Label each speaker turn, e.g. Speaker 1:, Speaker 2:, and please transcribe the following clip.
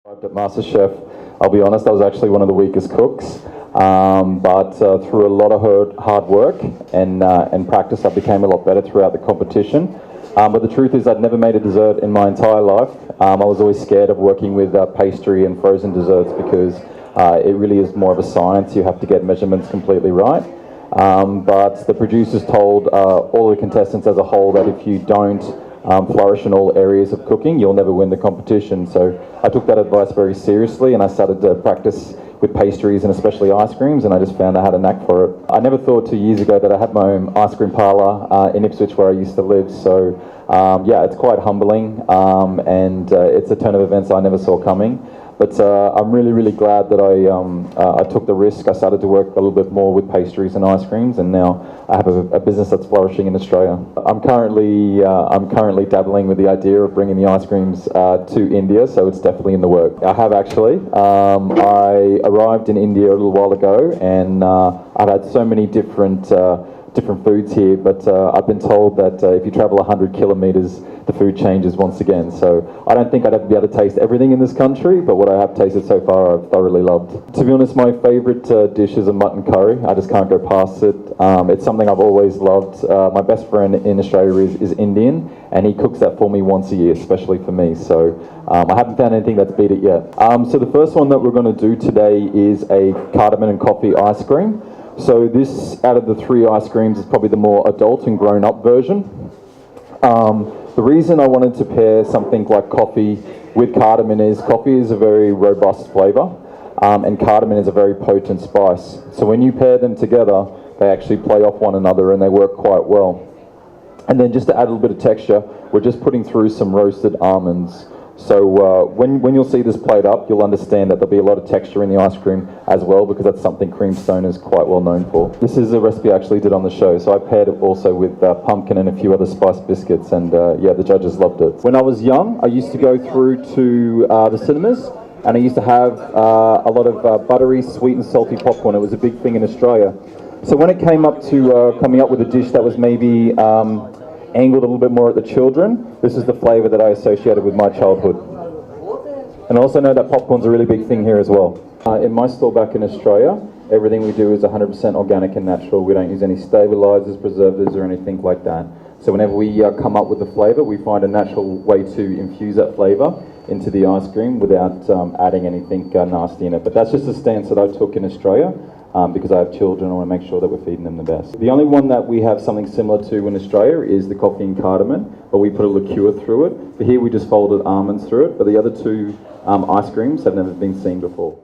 Speaker 1: Arrived at MasterChef, I'll be honest, I was actually one of the weakest cooks, but through a lot of hard work and practice, I became a lot better throughout the competition. But the truth is, I'd never made a dessert in my entire life. I was always scared of working with pastry and frozen desserts because it really is more of a science. You have to get measurements completely right. But the producers told all the contestants as a whole that if you don't flourish in all areas of cooking, you'll never win the competition. So I took that advice very seriously, and I started to practice with pastries and especially ice creams, and I just found I had a knack for it. I never thought 2 years ago that I had my own ice cream parlour in Ipswich, where I used to live. So yeah, it's quite humbling, and it's a turn of events I never saw coming. But I'm really glad that I took the risk. I started to work a little bit more with pastries and ice creams, and now I have a business that's flourishing in Australia. I'm currently dabbling with the idea of bringing the ice creams to India, so it's definitely in the work. I have actually. I arrived in India a little while ago, and I've had so many different foods here, but I've been told that if you travel 100 kilometers, the food changes once again. So I don't think I'd ever be able to taste everything in this country, but what I have tasted so far I've thoroughly loved. To be honest, my favourite dish is a mutton curry. I just can't go past it. It's something I've always loved. My best friend in Australia is Indian, and he cooks that for me once a year, especially for me. So I haven't found anything that's beat it yet. So the first one that we're going to do today is a cardamom and coffee ice cream. So this, out of the 3 ice creams, is probably the more adult and grown-up version. The reason I wanted to pair something like coffee with cardamom is coffee is a very robust flavour, and cardamom is a very potent spice. So when you pair them together, they actually play off one another and they work quite well. And then just to add a little bit of texture, we're just putting through some roasted almonds. So when you'll see this plate up, you'll understand that there'll be a lot of texture in the ice cream as well, because that's something Creamstone is quite well known for. This is a recipe I actually did on the show, so I paired it also with pumpkin and a few other spiced biscuits, and yeah, the judges loved it. When I was young, I used to go through to the cinemas, and I used to have a lot of buttery, sweet and salty popcorn. It was a big thing in Australia. So when it came up to coming up with a dish that was maybe angled a little bit more at the children, this is the flavour that I associated with my childhood. And I also know that popcorn's a really big thing here as well. In my store back in Australia, everything we do is 100% organic and natural. We don't use any stabilisers, preservatives or anything like that. So whenever we come up with the flavour, we find a natural way to infuse that flavour into the ice cream without adding anything nasty in it. But that's just a stance that I took in Australia. Because I have children, I want to make sure that we're feeding them the best. The only one that we have something similar to in Australia is the coffee and cardamom, but we put a liqueur through it. For here we just folded almonds through it, but the other 2 ice creams have never been seen before.